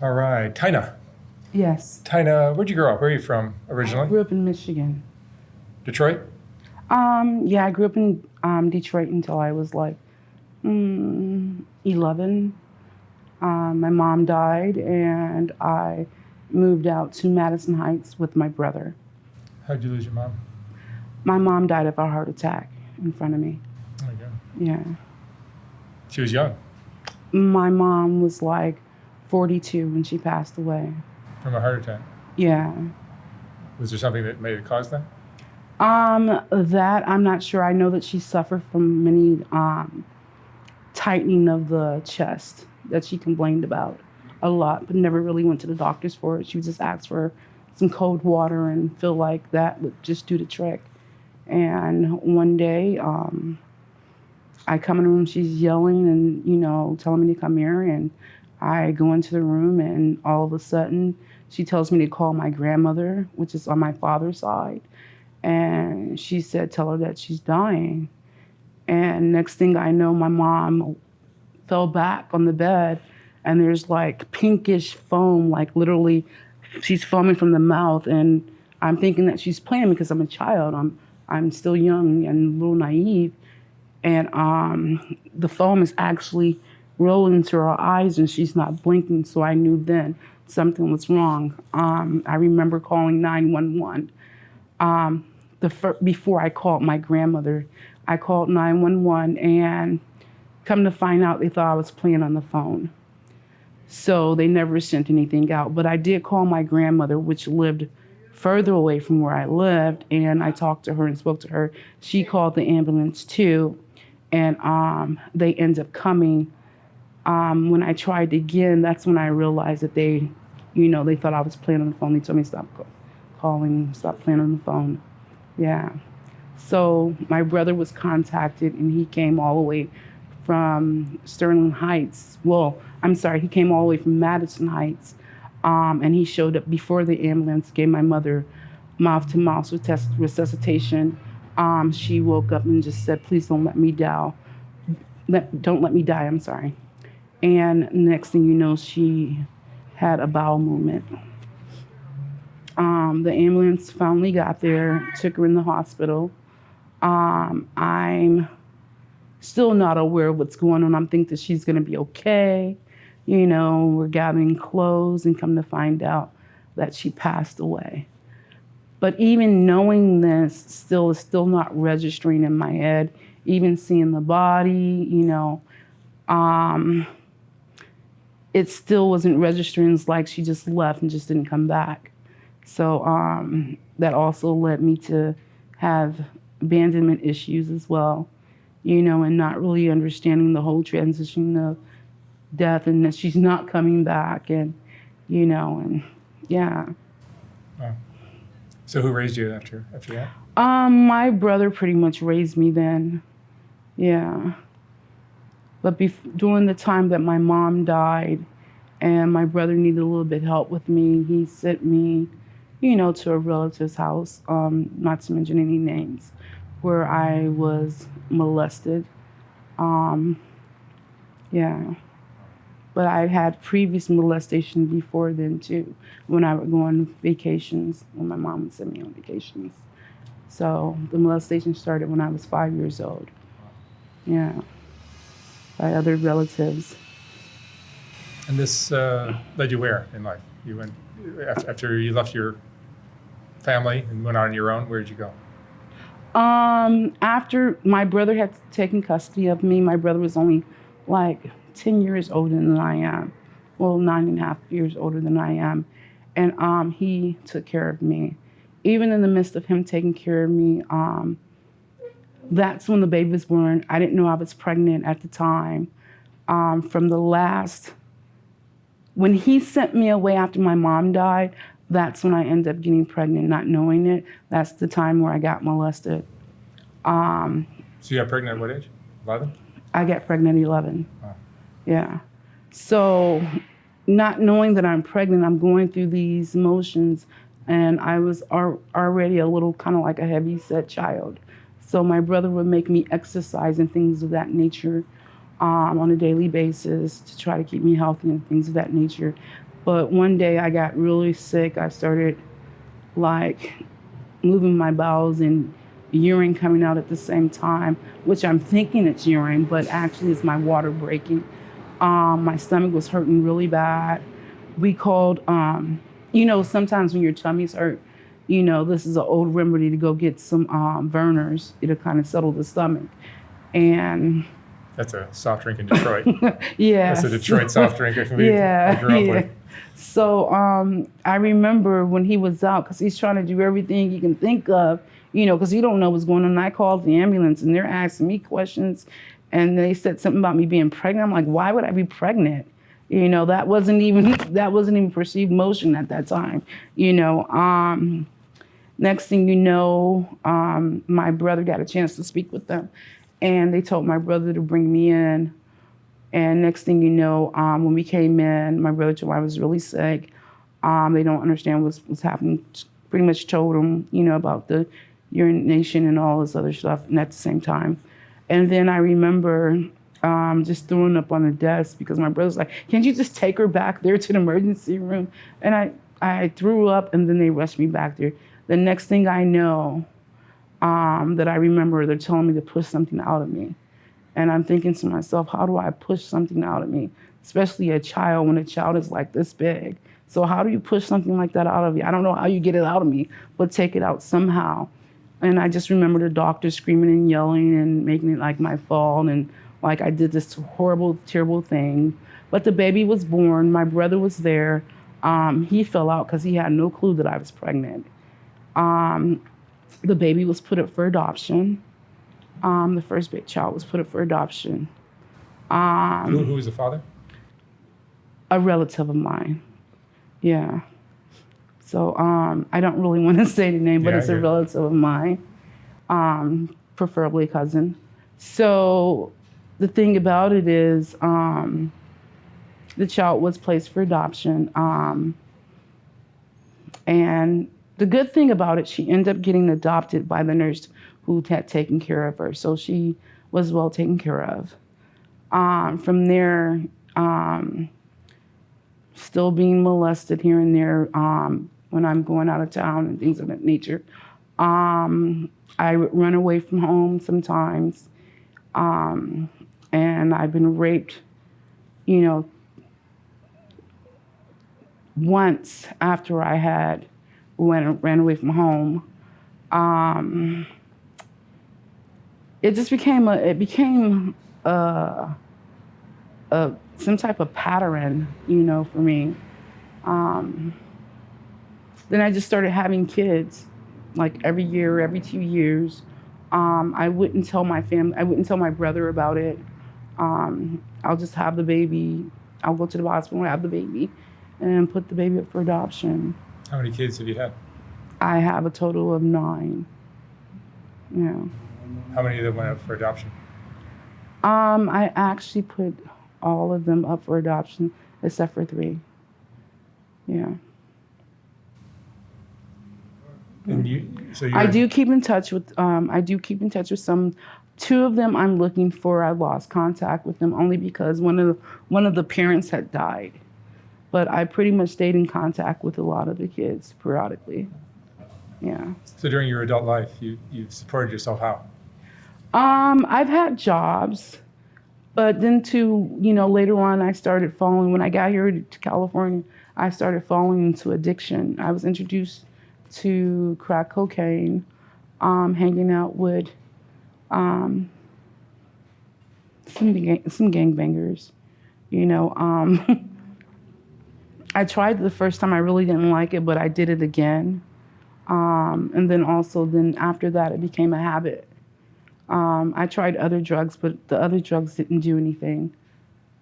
All right, Tyna. Yes. Tyna, where'd you grow up? Where are you from originally? I grew up in Michigan. Detroit? Yeah, I grew up in Detroit until I was like 11. My mom died, and I moved out to Madison Heights with my brother. How'd you lose your mom? My mom died of a heart attack in front of me. Oh my God. Yeah. She was young. My mom was like 42 when she passed away. From a heart attack. Yeah. Was there something that made it cause that? That I'm not sure. I know that she suffered from many tightening of the chest that she complained about a lot, but never really went to the doctors for it. She would just ask for some cold water and feel like that would just do the trick. And one day, I come in the room, she's yelling and, telling me to come here. And I go into the room, and all of a sudden, she tells me to call my grandmother, which is on my father's side. And she said, tell her that she's dying. And next thing I know, my mom fell back on the bed, and there's like pinkish foam, like literally she's foaming from the mouth. And I'm thinking that she's playing because I'm a child. I'm still young and a little naive. And the foam is actually rolling into her eyes, and she's not blinking. So I knew then something was wrong. I remember calling 911. Before I called my grandmother, I called 911, and come to find out, they thought I was playing on the phone. So they never sent anything out. But I did call my grandmother, which lived further away from where I lived, and I talked to her and spoke to her. She called the ambulance too, and they ended up coming. When I tried again, that's when I realized that they thought I was playing on the phone. They told me stop calling, stop playing on the phone. Yeah. So my brother was contacted, and he came all the way from Sterling Heights. Well, I'm sorry, he came all the way from Madison Heights. And he showed up before the ambulance gave my mother mouth-to-mouth resuscitation. She woke up and just said, please don't let me die. Don't let me die, I'm sorry. And next thing you know, she had a bowel movement. The ambulance finally got there, took her in the hospital. I'm still not aware of what's going on. I'm thinking that she's going to be okay. We're gathering clothes, and come to find out that she passed away. But even knowing this is still not registering in my head. Even seeing the body, it still wasn't registering. It's like she just left and just didn't come back. So that also led me to have abandonment issues as well, and not really understanding the whole transition of death, and that she's not coming back, and and yeah. Wow. So who raised you after that? My brother pretty much raised me then. Yeah. But during the time that my mom died and my brother needed a little bit of help with me, he sent me, to a relative's house, not to mention any names, where I was molested. Yeah. But I had previous molestation before then too, when I would go on vacations, when my mom would send me on vacations. So the molestation started when I was 5 years old. Yeah, by other relatives. And this led you where in life? You went after you left your family and went on your own. Where did you go? After my brother had taken custody of me, my brother was only like 10 years older than I am. Well, 9.5 years older than I am. And he took care of me. Even in the midst of him taking care of me, that's when the baby was born. I didn't know I was pregnant at the time. When he sent me away after my mom died, that's when I ended up getting pregnant, not knowing it. That's the time where I got molested. So you got pregnant at what age? 11? I got pregnant at 11. Wow. Yeah. So not knowing that I'm pregnant, I'm going through these emotions, and I was already a little kind of like a heavy-set child. So my brother would make me exercise and things of that nature on a daily basis to try to keep me healthy and things of that nature. But one day I got really sick. I started like moving my bowels and urine coming out at the same time, which I'm thinking it's urine, but actually it's my water breaking. My stomach was hurting really bad. We called, sometimes when your tummy's hurt, this is an old remedy to go get some Vernors. It'll kind of settle the stomach. And That's a soft drink in Detroit. yeah. That's a Detroit soft drink I grew up with. So I remember when he was out, because he's trying to do everything he can think of, because he don't know what's going on. And I called the ambulance and they're asking me questions, and they said something about me being pregnant. I'm like, why would I be pregnant? That wasn't even perceived motion at that time. Next thing you know, my brother got a chance to speak with them, and they told my brother to bring me in. And next thing you know, when we came in, my brother told me I was really sick. They don't understand what's happening. Pretty much told them, about the urination and all this other stuff, and at the same time. And then I remember just throwing up on the desk because my brother's like, can't you just take her back there to the emergency room? And I threw up, and then they rushed me back there. The next thing I know, that I remember, they're telling me to push something out of me. And I'm thinking to myself, how do I push something out of me? Especially a child, when a child is like this big. So how do you push something like that out of you? I don't know how you get it out of me, but take it out somehow. And I just remember the doctor screaming and yelling and making it like my fault, and like I did this horrible, terrible thing. But the baby was born. My brother was there. He fell out because he had no clue that I was pregnant. The baby was put up for adoption. The first big child was put up for adoption. Who was the father? A relative of mine. Yeah. So I don't really want to say the name, but it's a relative of mine, preferably a cousin. So the thing about it is the child was placed for adoption. And the good thing about it, she ended up getting adopted by the nurse who had taken care of her. So she was well taken care of. From there, still being molested here and there when I'm going out of town and things of that nature. I would run away from home sometimes. And I've been raped, once after I had ran away from home. It just became some type of pattern, for me. Then I just started having kids, like every year, every 2 years. I wouldn't tell my family. I wouldn't tell my brother about it. I'll just have the baby. I'll go to the hospital and have the baby, and put the baby up for adoption. How many kids have you had? I have a total of 9. Yeah. How many of them went up for adoption? I actually put all of them up for adoption except for 3. Yeah. And I do keep in touch with some. 2 of them I'm looking for. I lost contact with them only because one of the parents had died. But I pretty much stayed in contact with a lot of the kids periodically. Yeah. So during your adult life, you supported yourself how? I've had jobs, but then later on I started falling. When I got here to California, I started falling into addiction. I was introduced to crack cocaine, hanging out with some gangbangers. I tried the first time. I really didn't like it, but I did it again. And then after that, it became a habit. I tried other drugs, but the other drugs didn't do anything.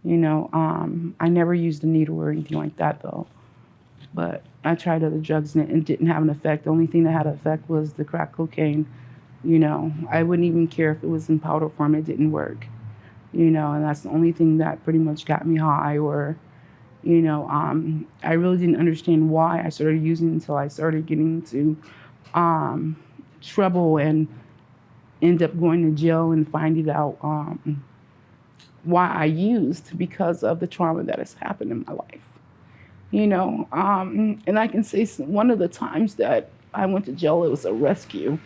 I never used a needle or anything like that, though. But I tried other drugs and it didn't have an effect. The only thing that had an effect was the crack cocaine. I wouldn't even care if it was in powder form. It didn't work. And that's the only thing that pretty much got me high. Or, I really didn't understand why I started using it until I started getting into trouble and end up going to jail and finding out why I used, because of the trauma that has happened in my life. And I can say one of the times that I went to jail, it was a rescue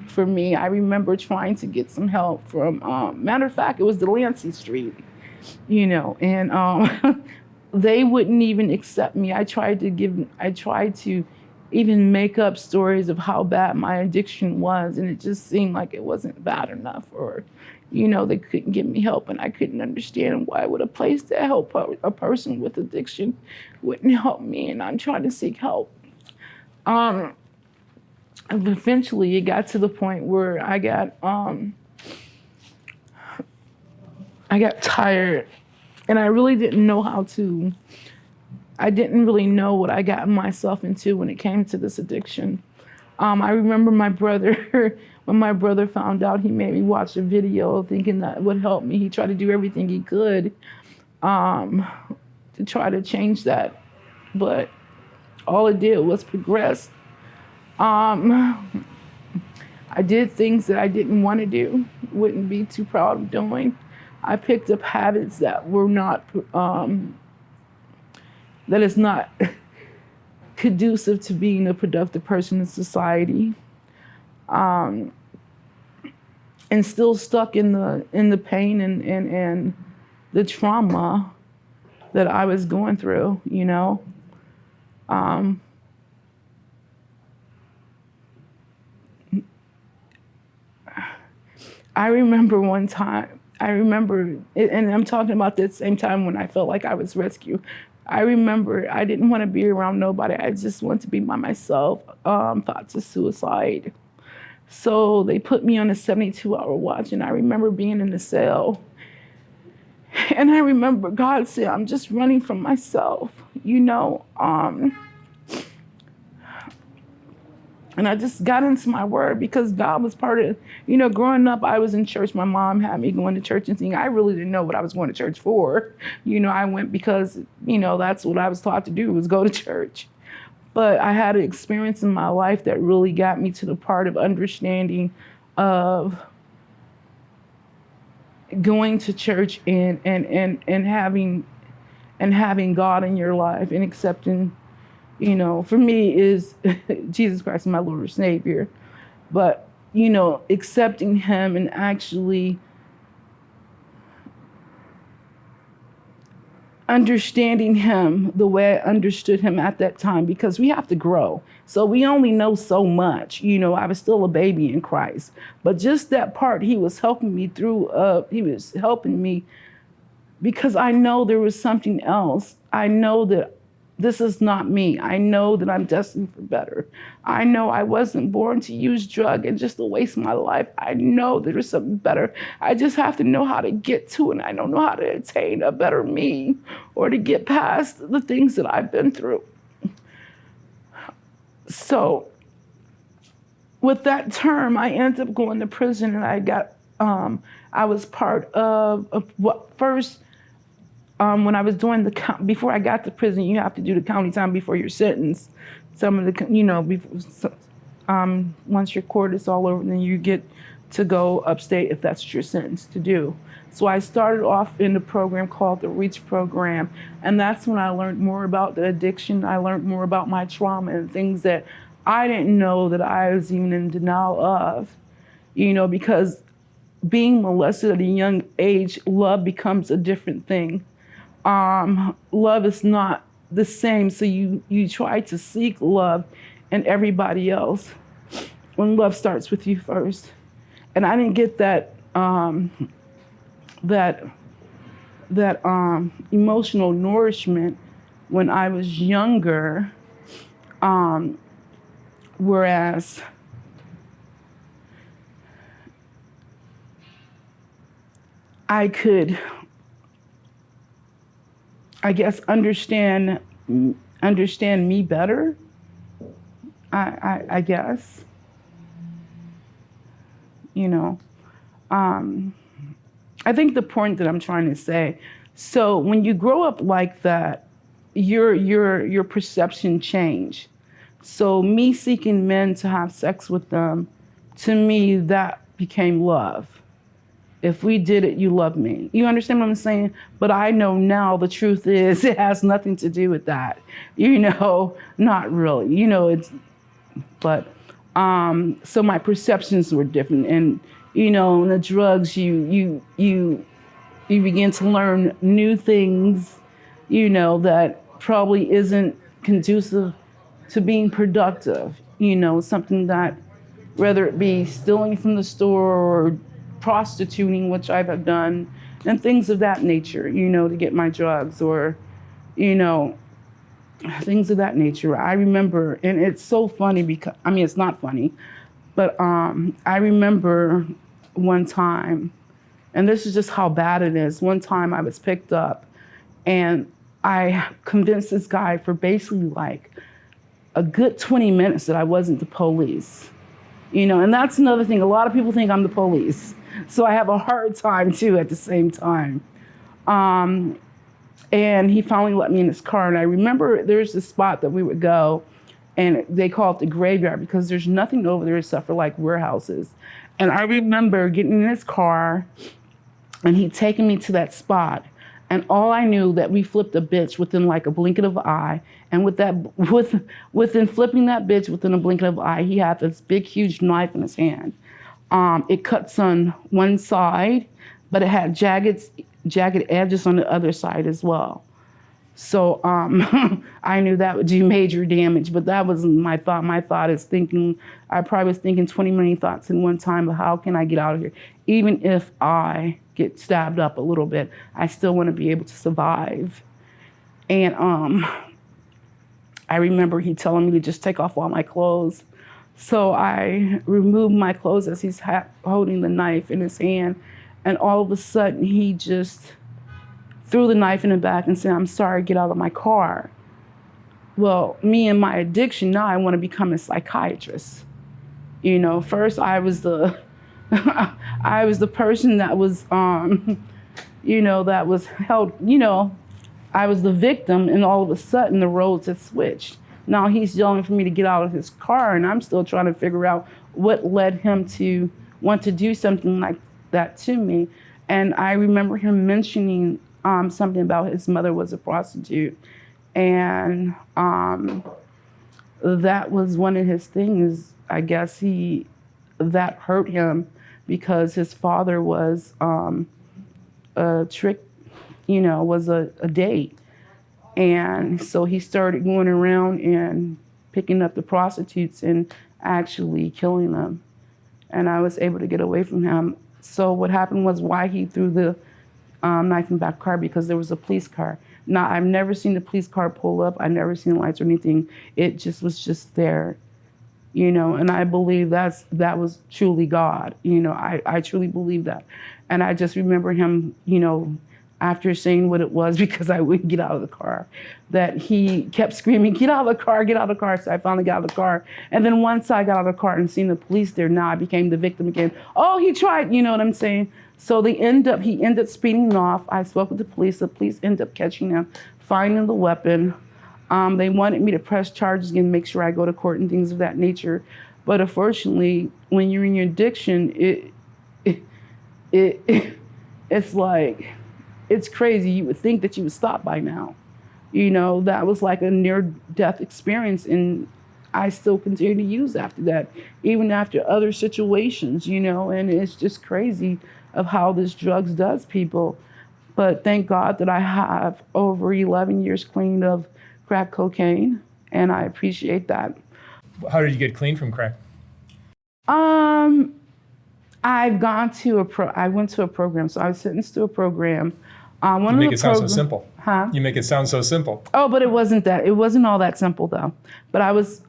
for me. I remember trying to get some help from, matter of fact, it was Delancey Street, and they wouldn't even accept me. I tried to even make up stories of how bad my addiction was, and it just seemed like it wasn't bad enough, or, they couldn't give me help, and I couldn't understand why would a place that help a person with addiction wouldn't help me, and I'm trying to seek help. And eventually it got to the point where I got tired, and I really didn't know I didn't really know what I got myself into when it came to this addiction. I remember my brother, when my brother found out, he made me watch a video thinking that would help me. He tried to do everything he could to try to change that, but all it did was progress. I did things that I didn't want to do, wouldn't be too proud of doing. I picked up habits that were not, that is not conducive to being a productive person in society. And still stuck in the pain and the trauma that I was going through, I remember one time, and I'm talking about the same time when I felt like I was rescued. I remember I didn't want to be around nobody. I just wanted to be by myself, thoughts of suicide. So they put me on a 72-hour watch, and I remember being in the cell. And I remember God said, I'm just running from myself, And I just got into my word because God was part of, growing up, I was in church. My mom had me going to church and singing. I really didn't know what I was going to church for. I went because, that's what I was taught to do, was go to church. But I had an experience in my life that really got me to the part of understanding of going to church and having God in your life and accepting, for me is Jesus Christ, my Lord and Savior. But, accepting him and actually understanding him the way I understood him at that time, because we have to grow. So we only know so much. I was still a baby in Christ. But just that part, he was helping me through, he was helping me because I know there was something else. I know that this is not me. I know that I'm destined for better. I know I wasn't born to use drugs and just to waste my life. I know there's something better. I just have to know how to get to it. I don't know how to attain a better me or to get past the things that I've been through. So with that term, I ended up going to prison, and I was part of what first, when I was doing before I got to prison, you have to do the county time before your sentence. Some of the, once your court is all over, then you get to go upstate if that's your sentence to do. So I started off in the program called the REACH program, and that's when I learned more about the addiction. I learned more about my trauma and things that I didn't know that I was even in denial of, because being molested at a young age, love becomes a different thing. Love is not the same, so you try to seek love in everybody else when love starts with you first. And I didn't get that emotional nourishment when I was younger, whereas I could, I guess, understand me better, I guess, I think the point that I'm trying to say, so when you grow up like that, your perception change. So me seeking men to have sex with them, to me, that became love. If we did it, you love me. You understand what I'm saying? But I know now the truth is it has nothing to do with that. Not really. But so my perceptions were different. And, in the drugs, you begin to learn new things, that probably isn't conducive to being productive. Something that, whether it be stealing from the store or prostituting, which I've done, and things of that nature, to get my drugs, or, things of that nature. I remember, and it's so funny because, it's not funny, but I remember one time, and this is just how bad it is. One time I was picked up and I convinced this guy for basically like a good 20 minutes that I wasn't the police. And that's another thing. A lot of people think I'm the police. So I have a hard time too at the same time. And he finally let me in his car. And I remember there's this spot that we would go, and they call it the graveyard because there's nothing over there except for like warehouses. And I remember getting in his car and he'd taken me to that spot. And all I knew that we flipped a bitch within like a blink of an eye. And within flipping that bitch within a blink of an eye, he had this big, huge knife in his hand. It cuts on one side, but it had jagged edges on the other side as well. So I knew that would do major damage, but that wasn't my thought. My thought is I probably was thinking 20 million thoughts in one time of how can I get out of here? Even if I get stabbed up a little bit, I still want to be able to survive. And I remember he telling me to just take off all my clothes. So I removed my clothes as he's holding the knife in his hand. And all of a sudden, he just threw the knife in the back and said, "I'm sorry, get out of my car." Well, me and my addiction, now I want to become a psychiatrist. First I was the person that was, that was held, I was the victim, and all of a sudden the roles had switched. Now he's yelling for me to get out of his car, and I'm still trying to figure out what led him to want to do something like that to me. And I remember him mentioning something about his mother was a prostitute. And that was one of his things. I guess that hurt him because his father was a trick, was a date. And so he started going around and picking up the prostitutes and actually killing them. And I was able to get away from him. So what happened was why he threw the knife in the back car, because there was a police car. Now, I've never seen the police car pull up. I've never seen lights or anything. It just was just there, and I believe that was truly God. I truly believe that. And I just remember him, after saying what it was, because I wouldn't get out of the car, that he kept screaming, "Get out of the car, get out of the car." So I finally got out of the car. And then once I got out of the car and seen the police there, now I became the victim again. Oh, he tried, you know what I'm saying? So he ended up speeding off. I spoke with the police. The police ended up catching him, finding the weapon. They wanted me to press charges again, make sure I go to court and things of that nature. But unfortunately, when you're in your addiction, it's like, it's crazy. You would think that you would stop by now. That was like a near-death experience, and I still continue to use after that, even after other situations, and it's just crazy of how this drugs does people. But thank God that I have over 11 years clean of crack cocaine, and I appreciate that. How did you get clean from crack? I've gone to I went to a program, so I was sentenced to a program. You make it sound so simple. Huh? You make it sound so simple. Oh, but it wasn't that. It wasn't all that simple, though. But I was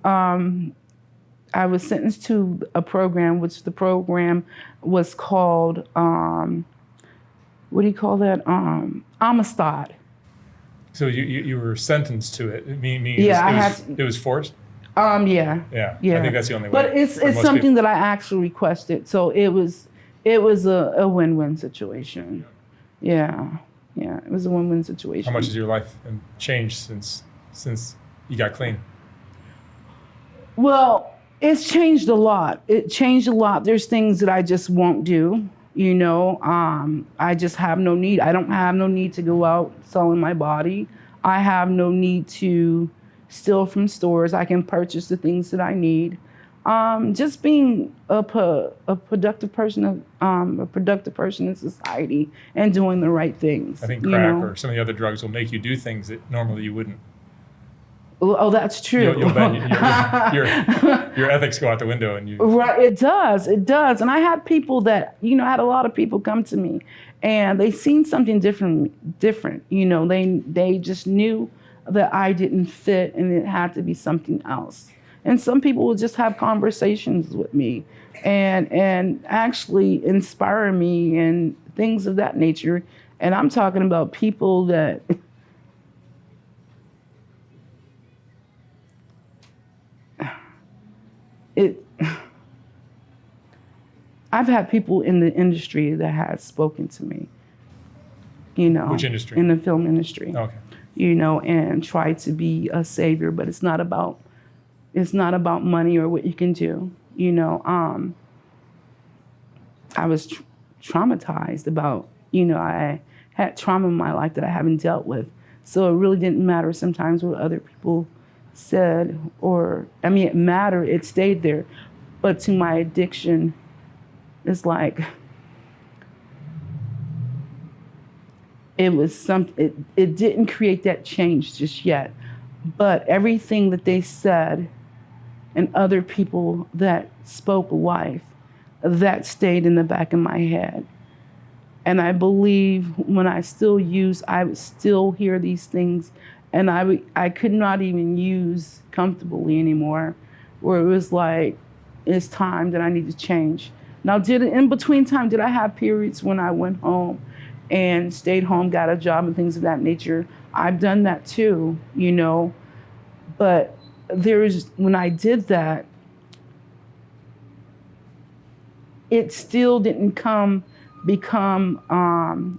sentenced to a program, which the program was called, what do you call that? Amistad. So you were sentenced to it. It was forced? Yeah. Yeah. I think that's the only way. But it's something people. that I actually requested. So it was a win-win situation. Yeah. Yeah, it was a win-win situation. How much has your life changed since you got clean? Well, it's changed a lot. It changed a lot. There's things that I just won't do. I just have no need. I don't have no need to go out selling my body. I have no need to steal from stores. I can purchase the things that I need. Just being a productive person, in society, and doing the right things. I think crack or some of the other drugs will make you do things that normally you wouldn't. Oh, that's true. Your ethics go out the window, and you. Right, it does. And I had people that, I had a lot of people come to me, and they seen something different. They just knew that I didn't fit, and it had to be something else. And some people will just have conversations with me, and actually inspire me and things of that nature. And I'm talking about people that. I've had people in the industry that has spoken to me, Which industry? In the film industry. Okay. And try to be a savior, but it's not about money or what you can do. I was traumatized about, I had trauma in my life that I haven't dealt with. So it really didn't matter sometimes what other people said, it mattered, it stayed there. But to my addiction, it's like, it was something, it didn't create that change just yet. But everything that they said and other people that spoke life, that stayed in the back of my head. And I believe when I still use, I would still hear these things, and I could not even use comfortably anymore, where it was like, it's time that I need to change. Now, in between time, did I have periods when I went home and stayed home, got a job and things of that nature? I've done that too, But when I did that, it still didn't become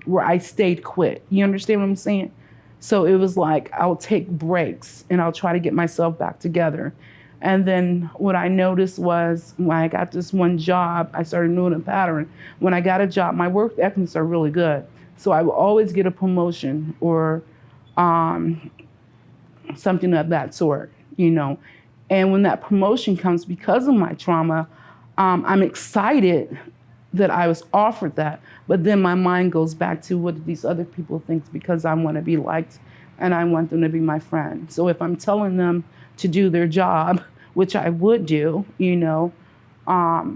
where I stayed quit. You understand what I'm saying? So it was like, I'll take breaks and I'll try to get myself back together. And then what I noticed was when I got this one job, I started knowing a pattern. When I got a job, my work ethics are really good. So I will always get a promotion or something of that sort, And when that promotion comes because of my trauma, I'm excited that I was offered that. But then my mind goes back to, what do these other people think? Because I want to be liked and I want them to be my friend. So if I'm telling them to do their job, which I would do, I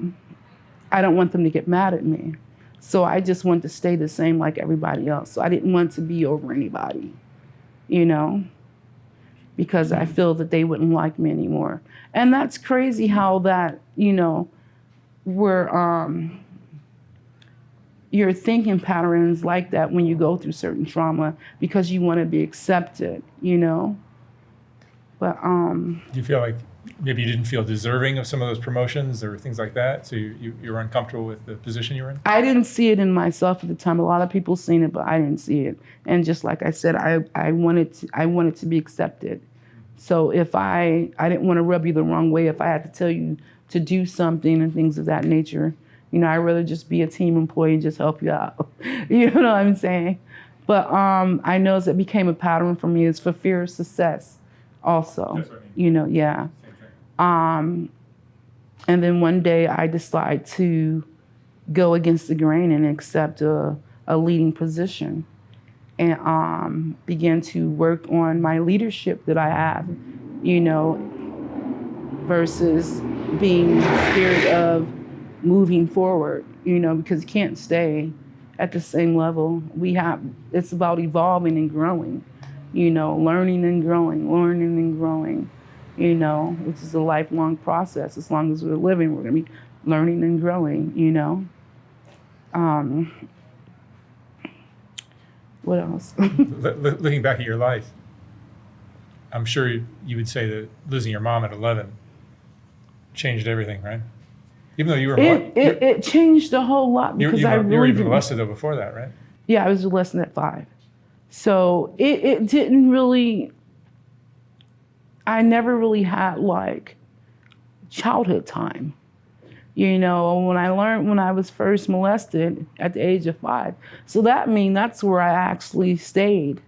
don't want them to get mad at me. So I just want to stay the same like everybody else. So I didn't want to be over anybody, because I feel that they wouldn't like me anymore. And that's crazy how that, your thinking patterns like that when you go through certain trauma because you want to be accepted, But do you feel like maybe you didn't feel deserving of some of those promotions or things like that? So you were uncomfortable with the position you were in? I didn't see it in myself at the time. A lot of people seen it, but I didn't see it. And just like I said, I wanted to be accepted. So if I didn't want to rub you the wrong way, if I had to tell you to do something and things of that nature, I'd rather just be a team employee and just help you out. You know what I'm saying? But I know it became a pattern for me. It's for fear of success also. That's what I mean. Yeah. Same thing. And then one day I decided to go against the grain and accept a leading position and began to work on my leadership that I have, versus being scared of moving forward, because you can't stay at the same level. It's about evolving and growing, learning and growing, which is a lifelong process. As long as we're living, we're going to be learning and growing, What else? Looking back at your life, I'm sure you would say that losing your mom at 11 changed everything, right? Even though you were it changed a whole lot because I really you were even didn't. molested though before that, right? Yeah, I was molested at 5. So it didn't really. I never really had like childhood time. when I learned when I was first molested at the age of 5. So that's where I actually stayed.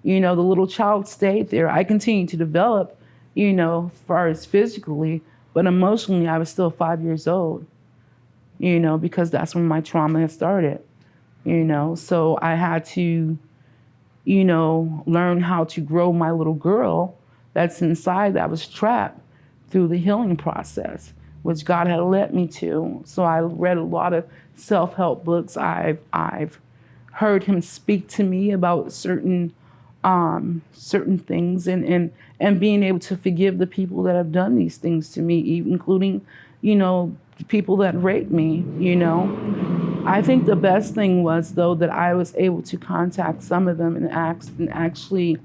The little child stayed there. I continued to develop, as far as physically, but emotionally I was still 5 years old, because that's when my trauma had started, So I had to, learn how to grow my little girl that's inside that was trapped through the healing process, which God had led me to. So I read a lot of self-help books. I've heard him speak to me about certain things and being able to forgive the people that have done these things to me, including, the people that raped me, I think the best thing was, though, that I was able to contact some of them and actually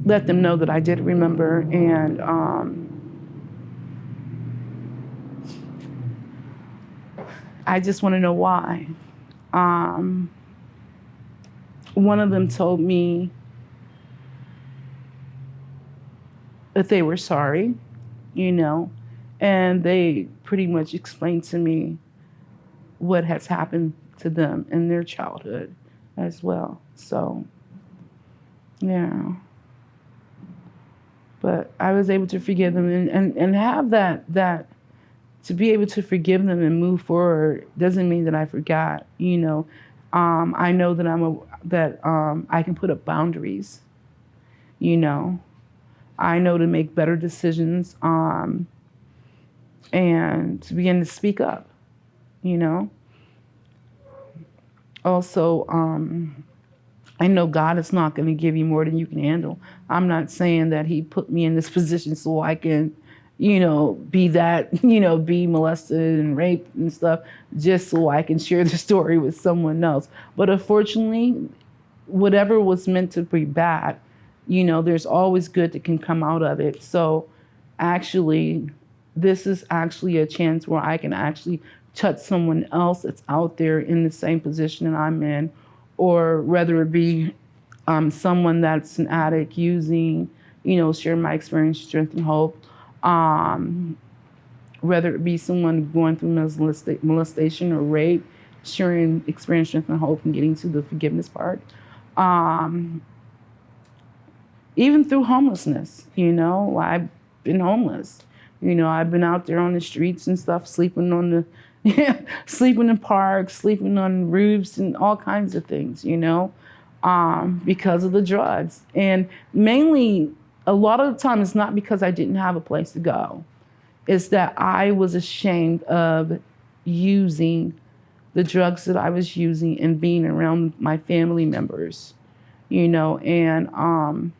let them know that I did remember. And I just want to know why. One of them told me that they were sorry, and they pretty much explained to me what has happened to them in their childhood as well. So, yeah. But I was able to forgive them and have that to be able to forgive them and move forward doesn't mean that I forgot, I know that I can put up boundaries, I know to make better decisions, and to begin to speak up, Also, I know God is not going to give you more than you can handle. I'm not saying that he put me in this position so I can, be that, be molested and raped and stuff just so I can share the story with someone else. But unfortunately, whatever was meant to be bad, there's always good that can come out of it. So actually, this is actually a chance where I can actually touch someone else that's out there in the same position that I'm in, or whether it be someone that's an addict using, share my experience, strength, and hope. Whether it be someone going through molestation or rape, sharing experience, strength, and hope, and getting to the forgiveness part. Even through homelessness, I've been homeless. I've been out there on the streets and stuff, sleeping on sleeping in parks, sleeping on roofs and all kinds of things, because of the drugs. And mainly, a lot of the time, it's not because I didn't have a place to go. It's that I was ashamed of using the drugs that I was using and being around my family members, and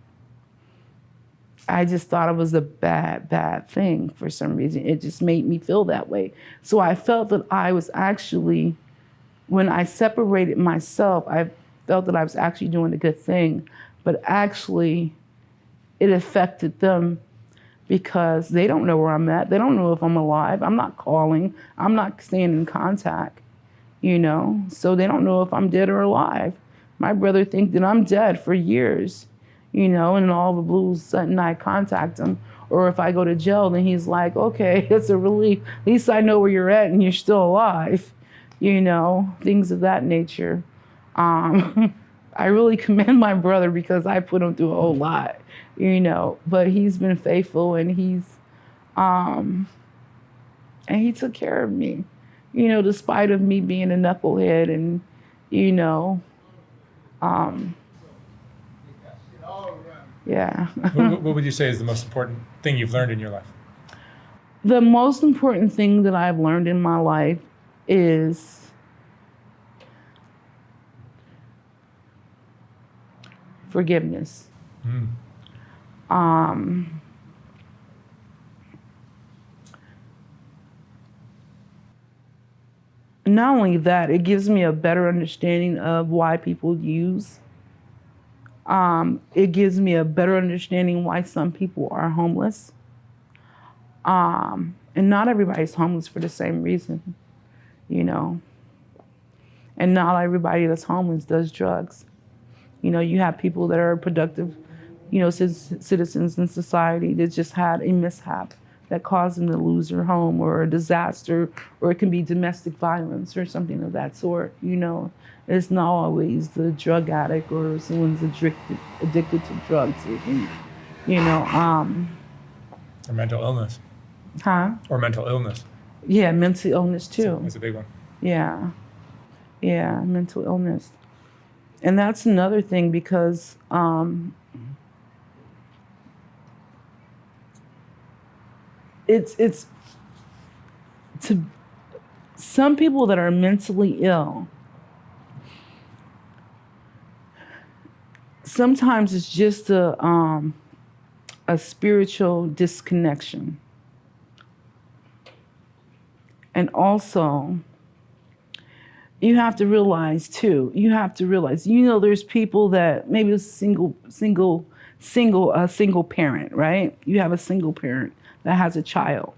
I just thought it was a bad thing for some reason. It just made me feel that way. So I felt that I was actually, when I separated myself, I felt that I was actually doing a good thing, but actually it affected them because they don't know where I'm at. They don't know if I'm alive. I'm not calling. I'm not staying in contact, so they don't know if I'm dead or alive. My brother thinks that I'm dead for years. And all the blue sudden I contact him. Or if I go to jail, then he's like, okay, it's a relief. At least I know where you're at and you're still alive. Things of that nature. I really commend my brother because I put him through a whole lot, but he's been faithful and and he took care of me, despite of me being a knucklehead and, yeah. What would you say is the most important thing you've learned in your life? The most important thing that I've learned in my life is forgiveness. Not only that, it gives me a better understanding of why people use. It gives me a better understanding why some people are homeless. And not everybody's homeless for the same reason, And not everybody that's homeless does drugs. You have people that are productive, citizens in society that just had a mishap that cause them to lose their home, or a disaster, or it can be domestic violence or something of that sort. It's not always the drug addict or someone's addicted to drugs or things, Or mental illness. Or mental illness. Yeah, mental illness too. That's a big one. Yeah, mental illness. And that's another thing, because it's to some people that are mentally ill, sometimes it's just a spiritual disconnection. And also, you have to realize too, there's people that maybe a single parent, right? You have a single parent that has a child,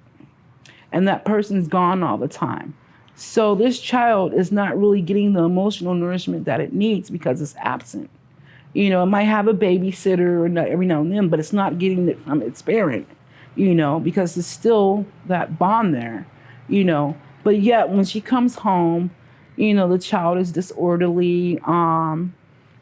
and that person's gone all the time. So this child is not really getting the emotional nourishment that it needs because it's absent. It might have a babysitter every now and then, but it's not getting it from its parent, because there's still that bond there, But yet when she comes home, the child is disorderly,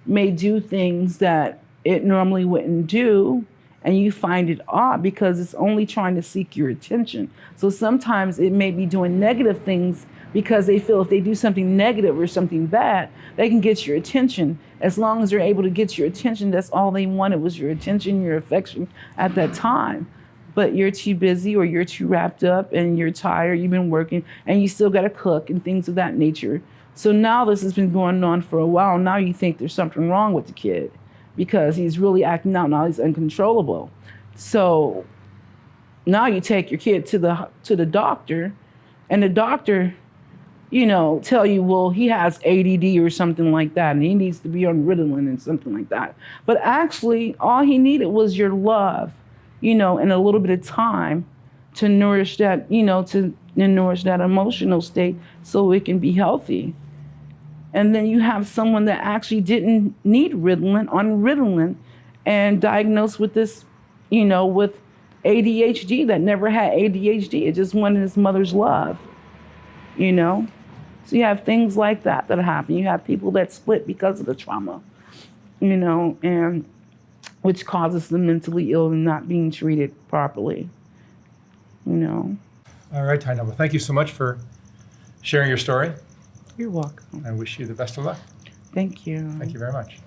may do things that it normally wouldn't do, and you find it odd because it's only trying to seek your attention. So sometimes it may be doing negative things because they feel if they do something negative or something bad, they can get your attention. As long as they're able to get your attention, that's all they wanted, was your attention, your affection at that time. But you're too busy, or you're too wrapped up, and you're tired, you've been working, and you still got to cook and things of that nature. So now this has been going on for a while. Now you think there's something wrong with the kid because he's really acting out. Now he's uncontrollable. So now you take your kid to the doctor, and the doctor, tell you, well, he has ADD or something like that, and he needs to be on Ritalin and something like that. But actually, all he needed was your love, and a little bit of time to nourish that, to nourish that emotional state so it can be healthy. And then you have someone that actually didn't need Ritalin, and diagnosed with this, with ADHD, that never had ADHD. It just wanted his mother's love, So you have things like that happen. You have people that split because of the trauma, and which causes them mentally ill and not being treated properly, All right, Tyna. Well, thank you so much for sharing your story. You're welcome. I wish you the best of luck. Thank you. Thank you very much.